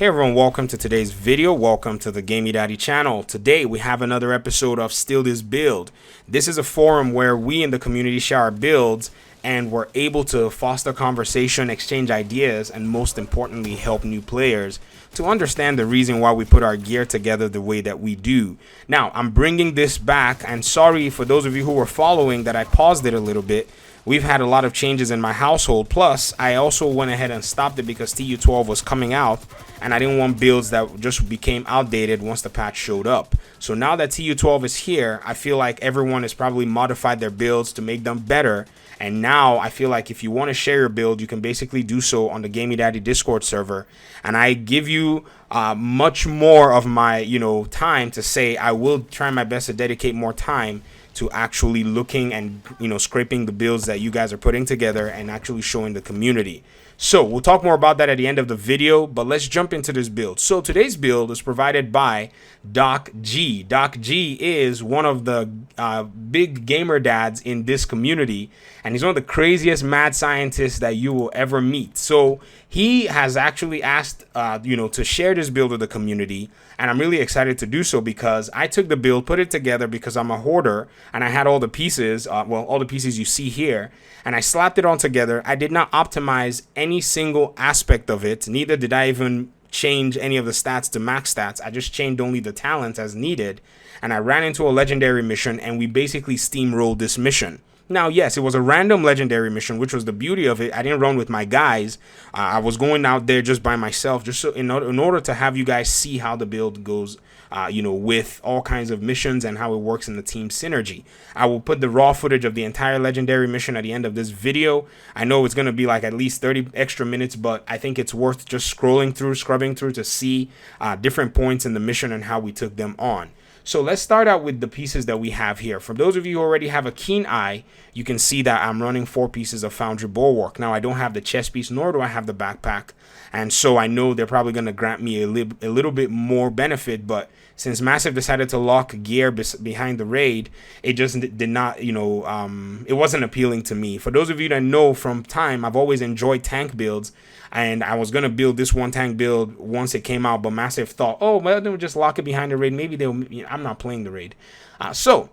Hey everyone, welcome to today's video. Welcome to the Gamey Daddy channel. Today we have another episode of Steal This Build. This is a forum where we in the community share our builds and we're able to foster conversation, exchange ideas, and most importantly help new players to understand the reason why we put our gear together the way that we do. Now, I'm bringing this back, and sorry for those of you who were following that I paused it a little bit. We've had a lot of changes in my household. Plus, I also went ahead and stopped it because TU12 was coming out, and I didn't want builds that just became outdated once the patch showed up. So now that TU12 is here, I feel like everyone has probably modified their builds to make them better. And now I feel like if you want to share your build, you can basically do so on the Gamey Daddy Discord server. And I give you much more of my, time to say I will try my best to dedicate more time to actually looking and scraping the builds that you guys are putting together and actually showing the community. So we'll talk more about that at the end of the video, but let's jump into this build. So today's build is provided by Doc G. Doc G is one of the big gamer dads in this community, and he's one of the craziest mad scientists that you will ever meet. So he has actually asked to share this build with the community, and I'm really excited to do so because I took the build, put it together because I'm a hoarder, and I had all the pieces, all the pieces you see here, and I slapped it all together. I did not optimize any single aspect of it, neither did I even change any of the stats to max stats. I just changed only the talents as needed, and I ran into a legendary mission, and we basically steamrolled this mission. Now, yes, it was a random legendary mission, which was the beauty of it. I didn't run with my guys. I was going out there just by myself, just so in order to have you guys see how the build goes, with all kinds of missions and how it works in the team synergy. I will put the raw footage of the entire legendary mission at the end of this video. I know it's going to be like at least 30 extra minutes, but I think it's worth just scrubbing through to see different points in the mission and how we took them on. So let's start out with the pieces that we have here. For those of you who already have a keen eye, you can see that I'm running 4 pieces of Foundry Bulwark. Now, I don't have the chest piece, nor do I have the backpack. And so I know they're probably going to grant me a little bit more benefit. But since Massive decided to lock gear behind the raid, it just did not, it wasn't appealing to me. For those of you that know from time, I've always enjoyed tank builds. And I was going to build this one tank build once it came out, but Massive thought, oh, well, they'll just lock it behind the raid. Maybe I'm not playing the raid. So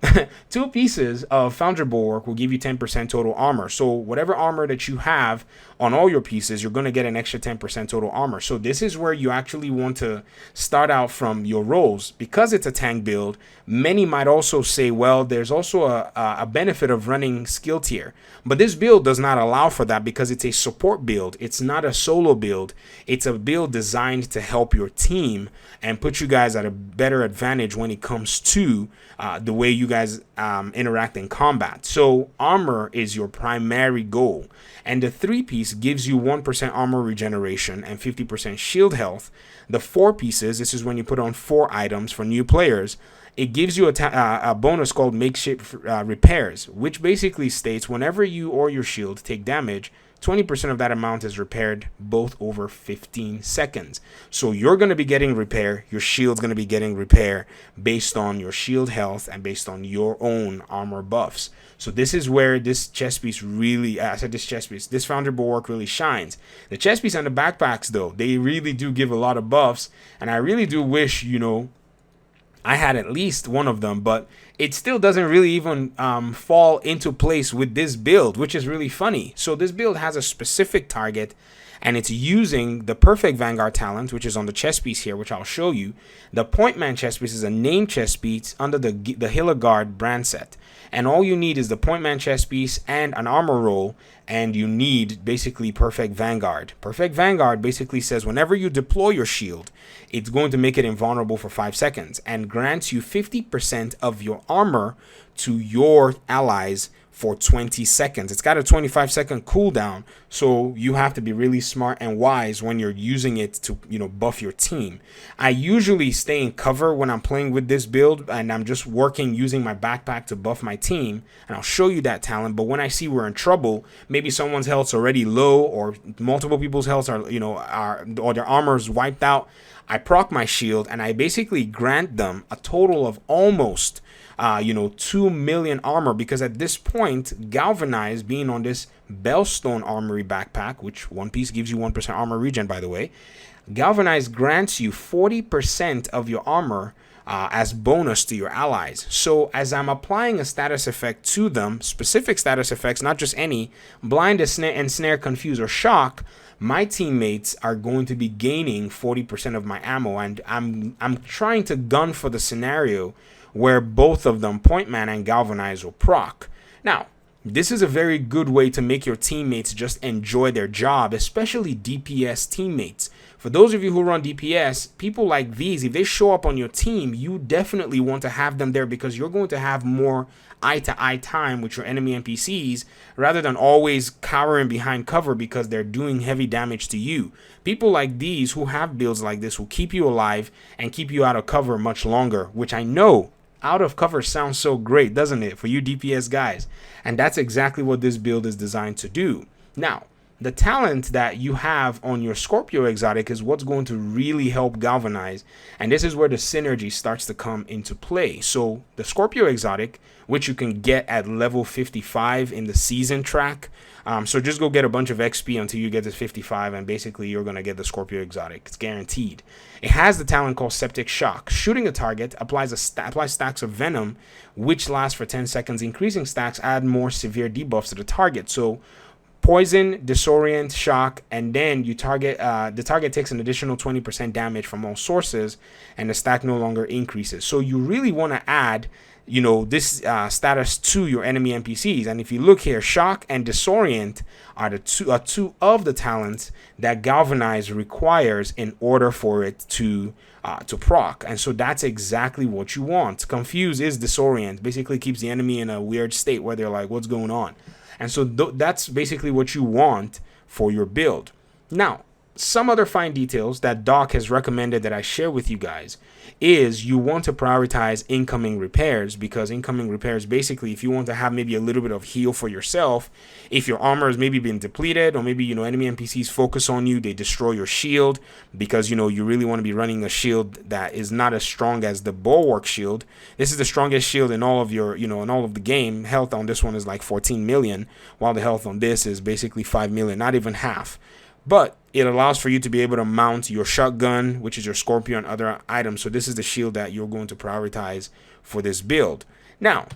2 pieces of Foundry Bulwark will give you 10% total armor. So whatever armor that you have on all your pieces, you're going to get an extra 10% total armor. So this is where you actually want to start out from your rolls. Because it's a tank build, many might also say, well, there's also a benefit of running skill tier. But this build does not allow for that because it's a support build. It's not a solo build. It's a build designed to help your team and put you guys at a better advantage when it comes to the way you guys interact in combat. So armor is your primary goal. And the 3-piece gives you 1% armor regeneration and 50% shield health. The 4 pieces, this is when you put on 4 items for new players. It gives you a bonus called makeshift repairs, which basically states whenever you or your shield take damage, 20% of that amount is repaired both over 15 seconds. So you're going to be getting repair, your shield's going to be getting repair based on your shield health and based on your own armor buffs. So this is where this chest piece really, this Foundry Bulwark really shines. The chest piece and the backpacks, though, they really do give a lot of buffs, and I really do wish, I had at least one of them, but it still doesn't really even fall into place with this build, which is really funny. So this build has a specific target, and it's using the perfect vanguard talent, which is on the chest piece here, which I'll show you. The point man chest piece is a named chest piece under the Healer Guard brand set, and all you need is the point man chest piece and an armor roll, and you need basically perfect vanguard. Perfect vanguard basically says whenever you deploy your shield, it's going to make it invulnerable for 5 seconds and grants you 50% of your armor to your allies for 20 seconds. It's got a 25-second cooldown, so you have to be really smart and wise when you're using it to, buff your team. I usually stay in cover when I'm playing with this build, and I'm just using my backpack to buff my team, and I'll show you that talent. But when I see we're in trouble, maybe someone's health's already low, or multiple people's healths are, or their armor's wiped out, I proc my shield, and I basically grant them a total of almost 2 million armor, because at this point, Galvanize, being on this Bellstone Armory backpack, which 1 piece gives you 1% armor regen, by the way, Galvanize grants you 40% of your armor as bonus to your allies. So as I'm applying a status effect to them, specific status effects, not just any, blind, ensnare, confuse, or shock, my teammates are going to be gaining 40% of my ammo. And I'm trying to gun for the scenario where both of them, Point Man and Galvanize, will proc. Now, this is a very good way to make your teammates just enjoy their job, especially DPS teammates. For those of you who run DPS, people like these, if they show up on your team, you definitely want to have them there because you're going to have more eye-to-eye time with your enemy NPCs rather than always cowering behind cover because they're doing heavy damage to you. People like these who have builds like this will keep you alive and keep you out of cover much longer, which I know out of cover sounds so great, doesn't it, for you DPS guys? And that's exactly what this build is designed to do. Now, the talent that you have on your Scorpio exotic is what's going to really help Galvanize, and this is where the synergy starts to come into play. So the Scorpio exotic, which you can get at level 55 in the season track, so just go get a bunch of XP until you get to 55, and basically you're going to get the Scorpio exotic. It's guaranteed. It has the talent called Septic Shock. Shooting a target applies stacks of venom, which lasts for 10 seconds. Increasing stacks add more severe debuffs to the target. So poison, disorient, shock, and then you target. The target takes an additional 20% damage from all sources, and the stack no longer increases. So you really want to add, this status to your enemy NPCs. And if you look here, shock and disorient are the two of the talents that Galvanize requires in order for it to proc. And so that's exactly what you want. Confuse is disorient, basically keeps the enemy in a weird state where they're like, what's going on? And so that's basically what you want for your build. Now, some other fine details that Doc has recommended that I share with you guys is you want to prioritize incoming repairs, because incoming repairs, basically, if you want to have maybe a little bit of heal for yourself, if your armor has maybe been depleted, or maybe, enemy NPCs focus on you, they destroy your shield, because, you really want to be running a shield that is not as strong as the Bulwark shield. This is the strongest shield in all of your, in all of the game. Health on this one is like 14 million, while the health on this is basically 5 million, not even half. But it allows for you to be able to mount your shotgun, which is your Scorpio, and other items. So this is the shield that you're going to prioritize for this build. Now,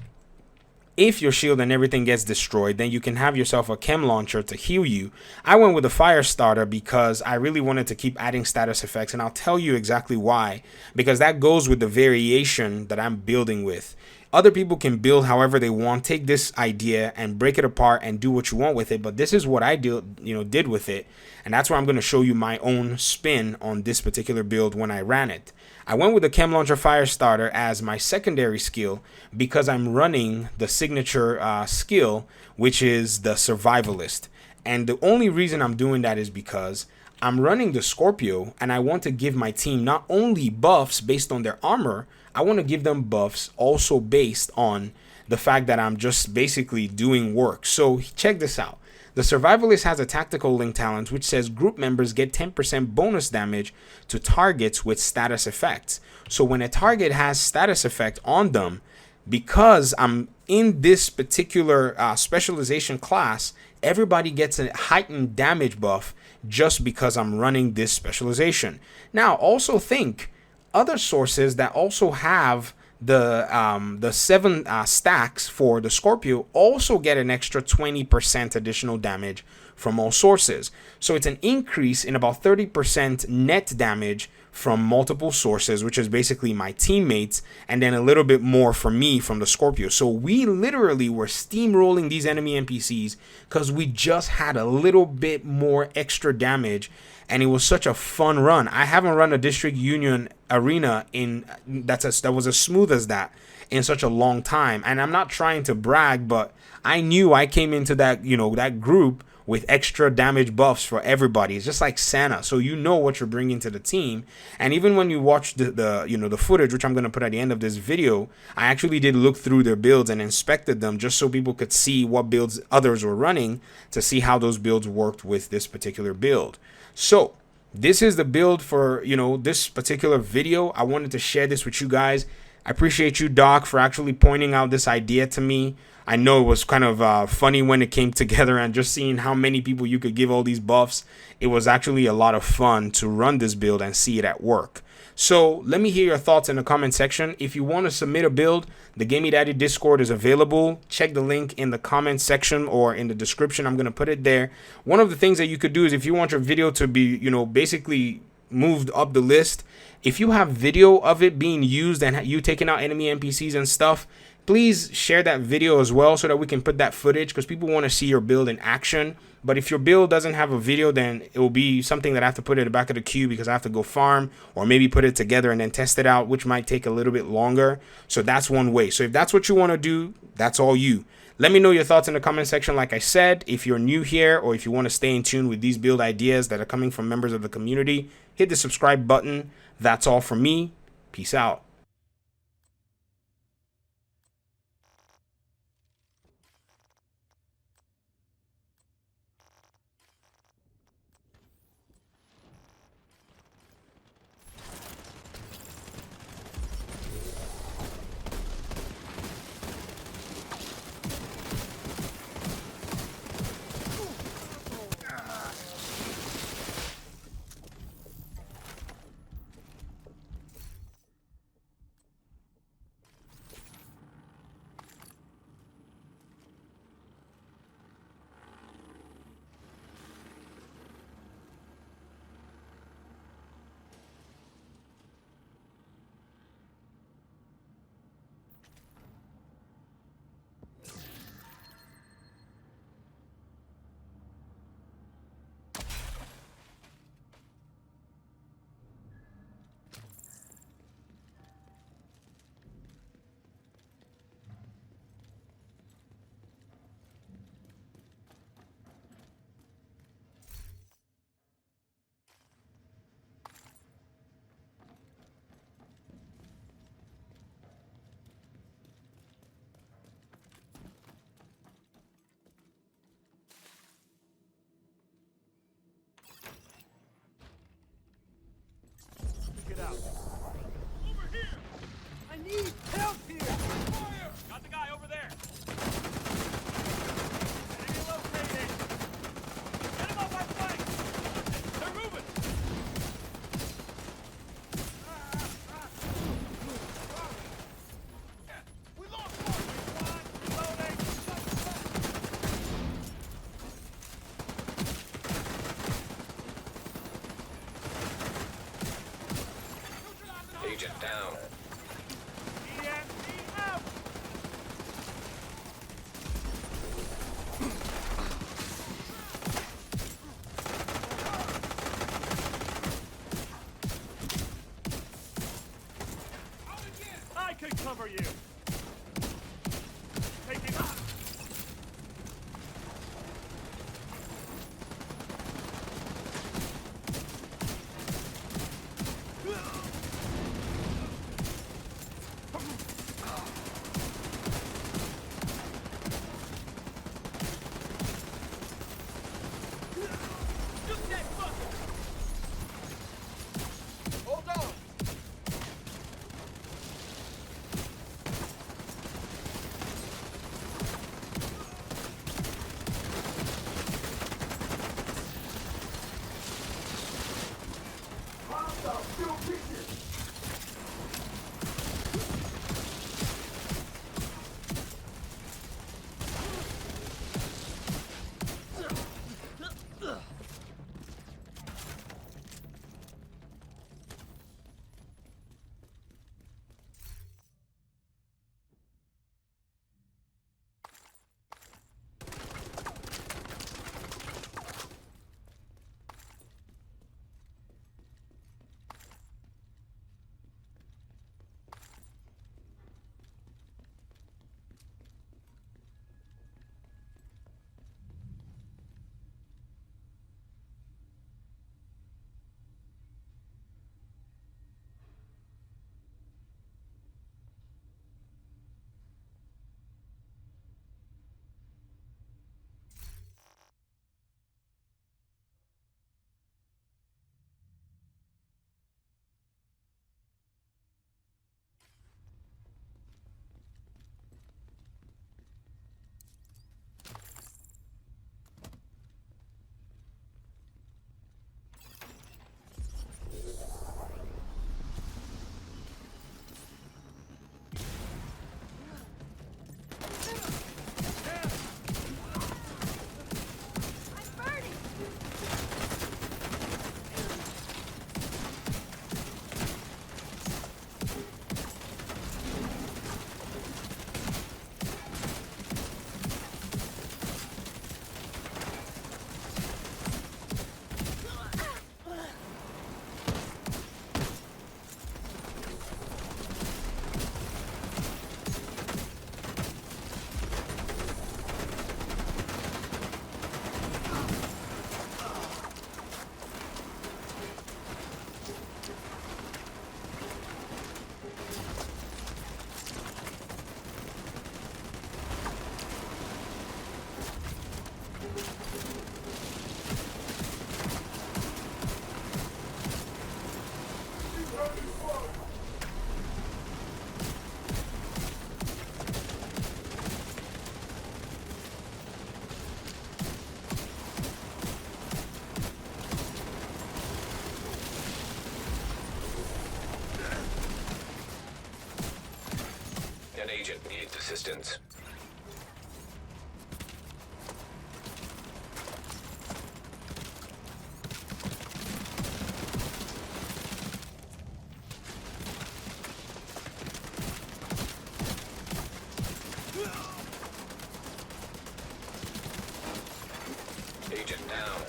if your shield and everything gets destroyed, then you can have yourself a chem launcher to heal you. I went with a fire starter because I really wanted to keep adding status effects, and I'll tell you exactly why. Because that goes with the variation that I'm building with. Other people can build however they want. Take this idea and break it apart and do what you want with it. But this is what I did with it. And that's why I'm going to show you my own spin on this particular build when I ran it. I went with the Chem Launcher Fire Starter as my secondary skill because I'm running the signature skill, which is the Survivalist. And the only reason I'm doing that is because I'm running the Scorpio and I want to give my team not only buffs based on their armor, I want to give them buffs also based on the fact that I'm just basically doing work. So check this out. The Survivalist has a tactical link talent which says group members get 10% bonus damage to targets with status effects. So when a target has status effect on them, because I'm in this particular specialization class, everybody gets a heightened damage buff just because I'm running this specialization. Now also think other sources that also have the 7 stacks for the Scorpio also get an extra 20% additional damage from all sources. So it's an increase in about 30% net damage from multiple sources, which is basically my teammates, and then a little bit more from me from the Scorpio. So we literally were steamrolling these enemy NPCs because we just had a little bit more extra damage, and it was such a fun run. I haven't run a District Union arena that was as smooth as that in such a long time. And I'm not trying to brag, but I knew I came into that that group with extra damage buffs for everybody. It's just like Santa, so you know what you're bringing to the team. And even when you watch the footage, which I'm going to put at the end of this video, I actually did look through their builds and inspected them just so people could see what builds others were running to see how those builds worked with this particular build. So this is the build for this particular video. I wanted to share this with you guys. I appreciate you, Doc, for actually pointing out this idea to me. I know it was kind of funny when it came together, and just seeing how many people you could give all these buffs. It was actually a lot of fun to run this build and see it at work. So let me hear your thoughts in the comment section. If you want to submit a build, the Gamey Daddy Discord is available. Check the link in the comment section or in the description. I'm going to put it there. One of the things that you could do is, if you want your video to be, basically moved up the list, if you have video of it being used and you taking out enemy NPCs and stuff, please share that video as well so that we can put that footage, because people want to see your build in action. But if your build doesn't have a video, then it will be something that I have to put in the back of the queue, because I have to go farm or maybe put it together and then test it out, which might take a little bit longer. So that's one way. So if that's what you want to do, that's all you. Let me know your thoughts in the comment section. Like I said, if you're new here or if you want to stay in tune with these build ideas that are coming from members of the community, hit the subscribe button. That's all from me. Peace out. Get out. Over here! I need help here! Fire! Got the guy over there! Enemy located! Get him off my flank! They're moving! We lost one! Reloading! Agent down. EMP out! I can cover you! Take him out! Hold on! An agent needs assistance. Agent down.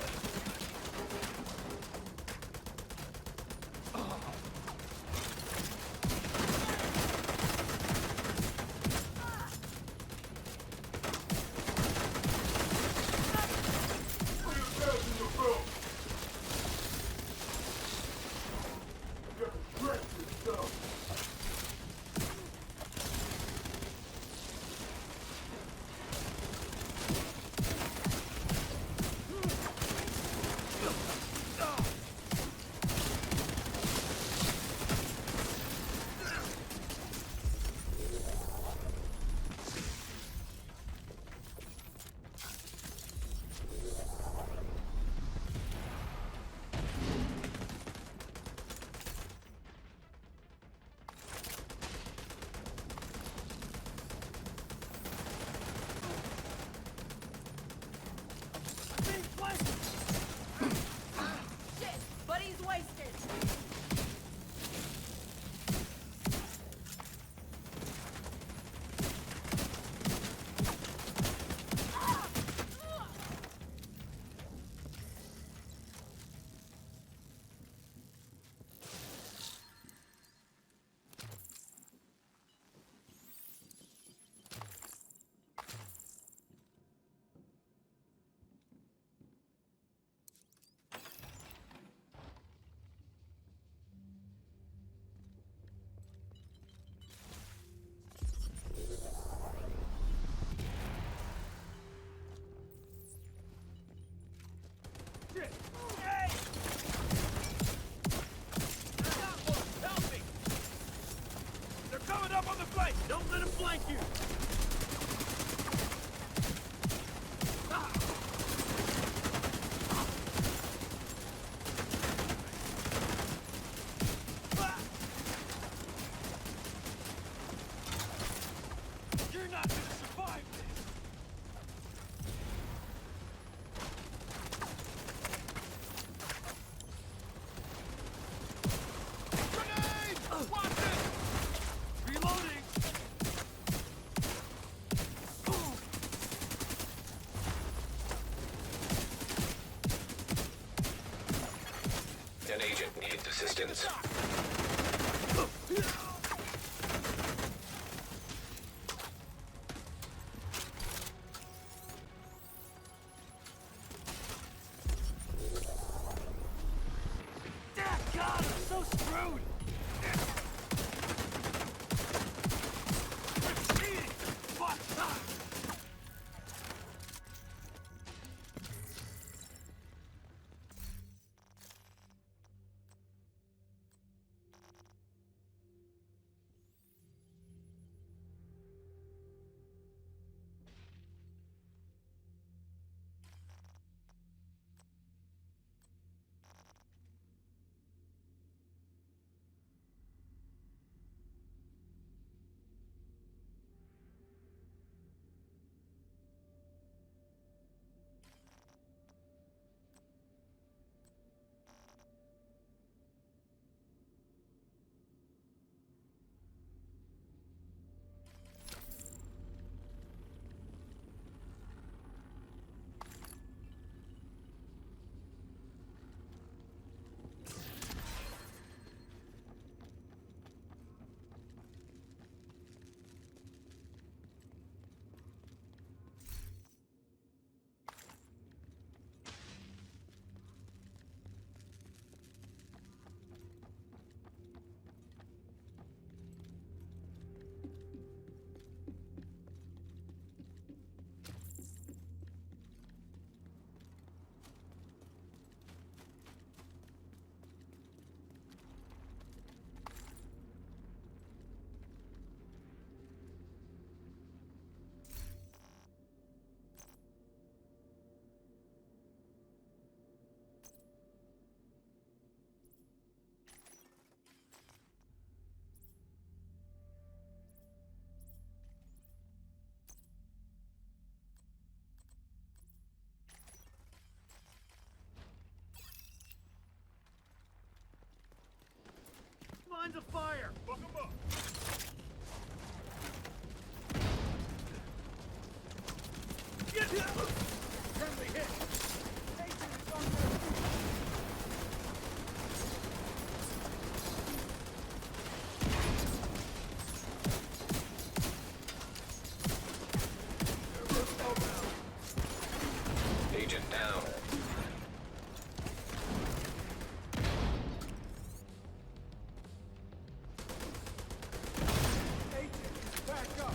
Shit, buddy's wasted. Shit! Hey! That one! Help me! They're coming up on the flank! Don't let them flank you! You're not gonna survive this! Grenade! Watch it! Reloading! An agent needs assistance. God, I'm so screwed! We're cheating! Fuck! Lines of fire! Fuck 'em up! Get friendly hit! Agent is on their feet! Agent down. Agent is back up!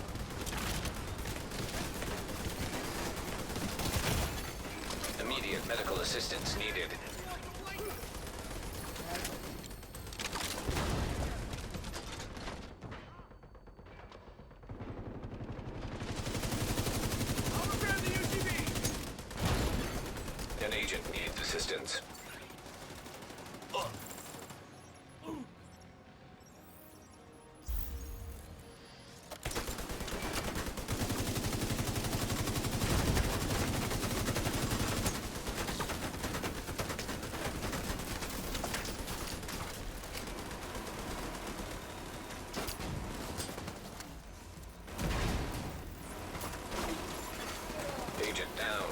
Immediate medical assistance needed. I'll repair the UGV! An agent needs assistance. Agent down.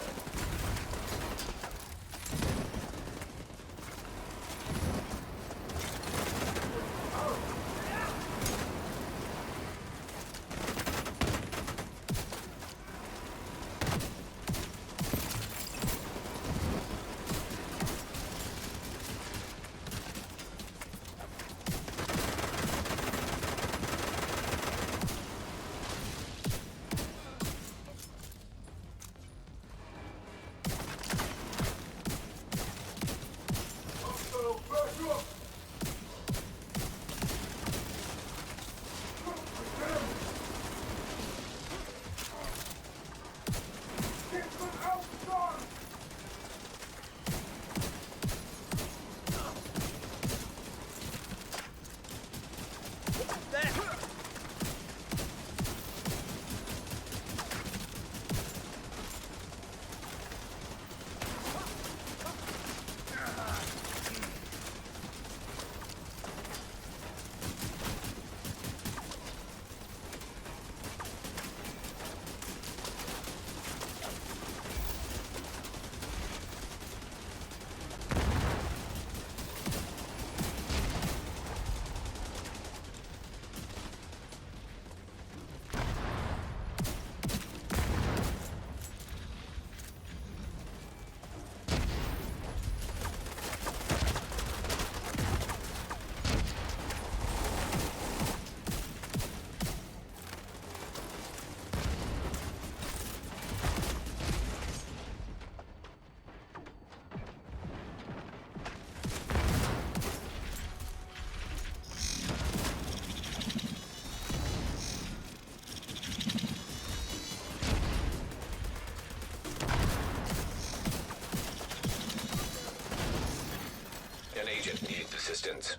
An agent needs assistance.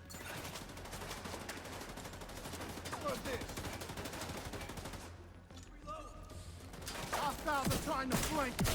What's this? Reload! Hostiles are trying to flank us!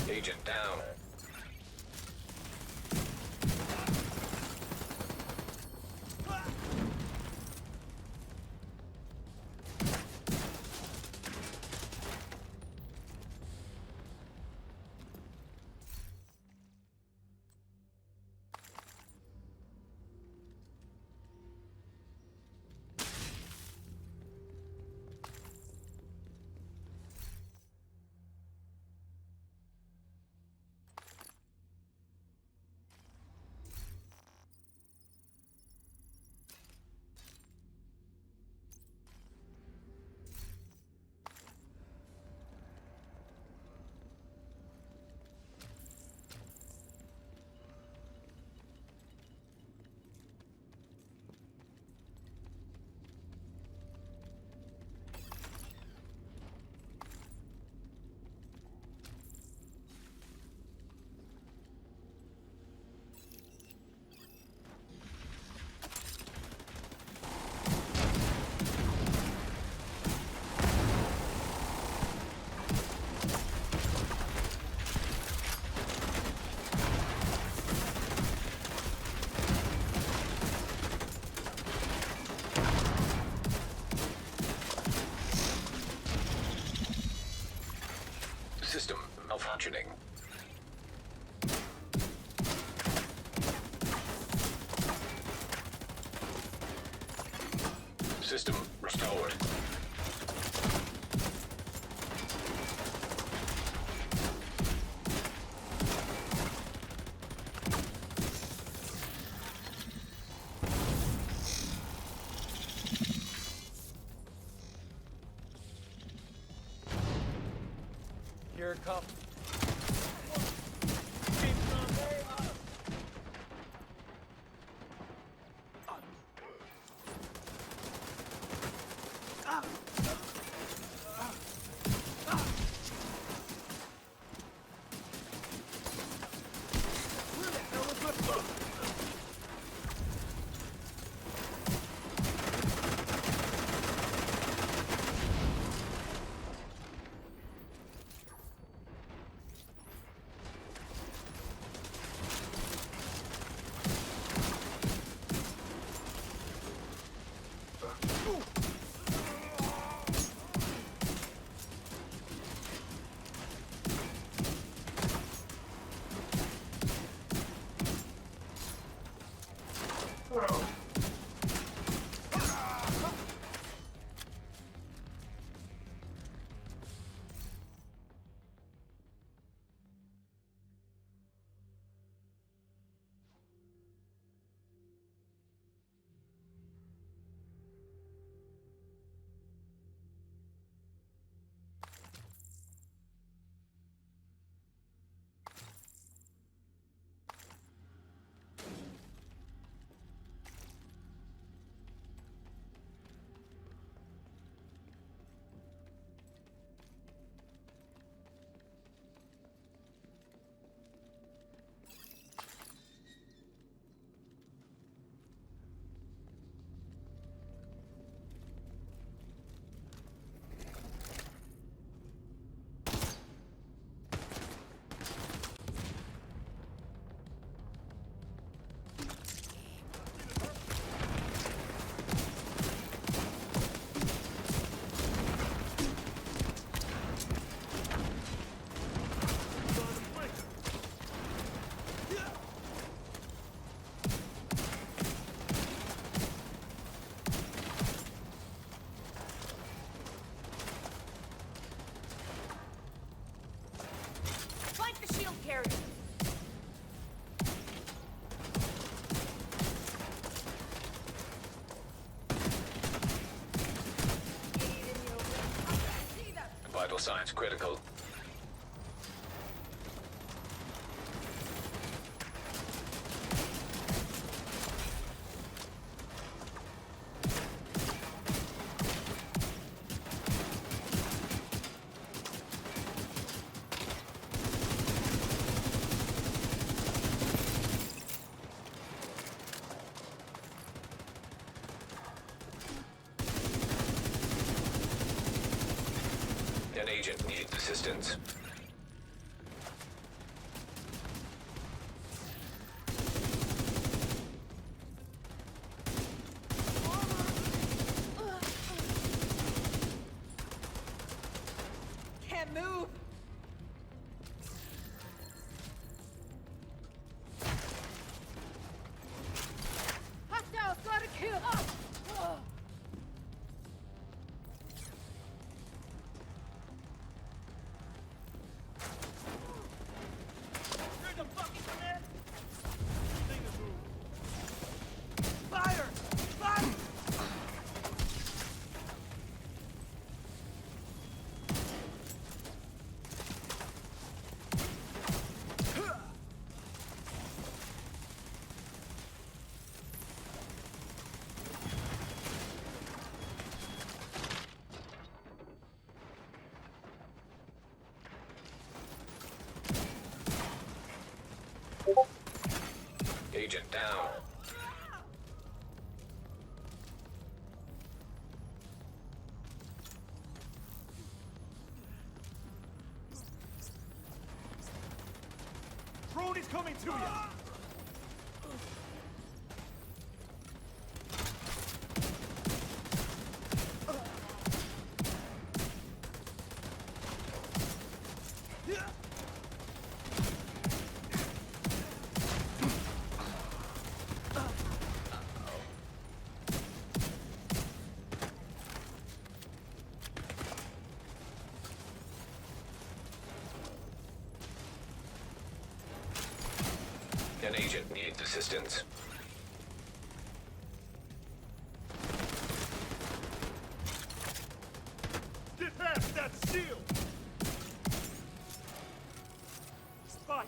Agent down. System restored. Here it comes. Fight the shield carrier! Vital signs critical. An agent needs assistance. Can't move! Hostiles gotta kill! There's a fucking command! Thing to move. Fire! Fire! Agent down. Drone is coming to you! An agent needs assistance. Get past that shield! Spike!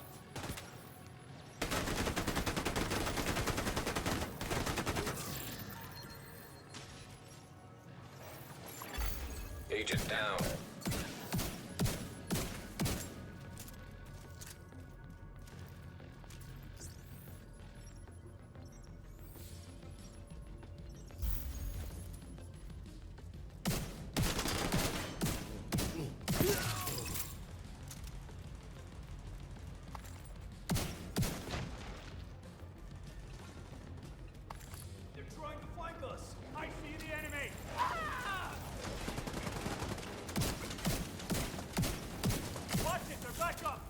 Agent down. They're trying to flank us! I see the enemy! Watch it, they're back up!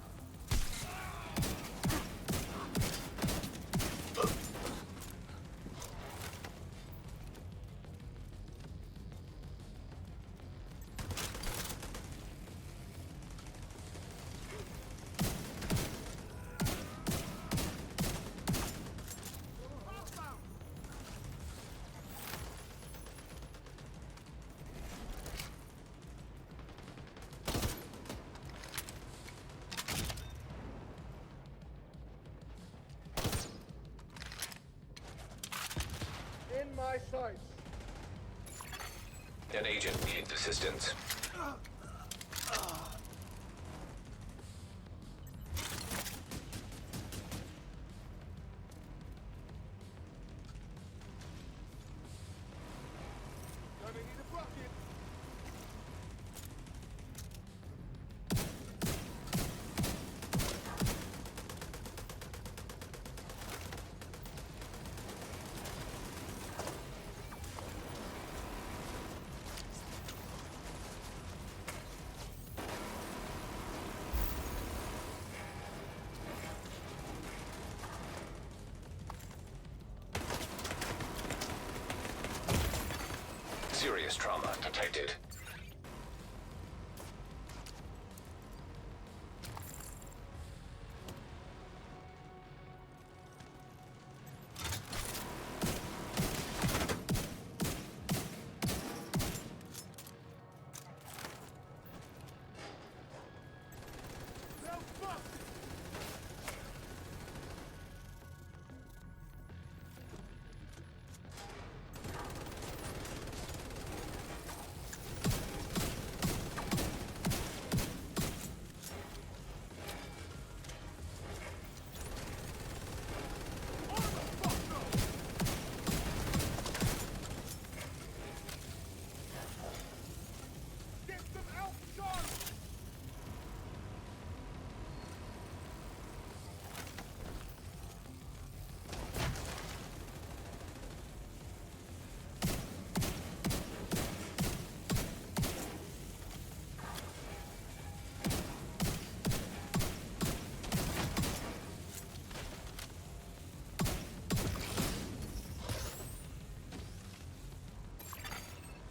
In my sights. An agent needs assistance. Gonna need a bucket. Serious trauma detected. Now fuck! Get them out, John!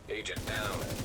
Agent down.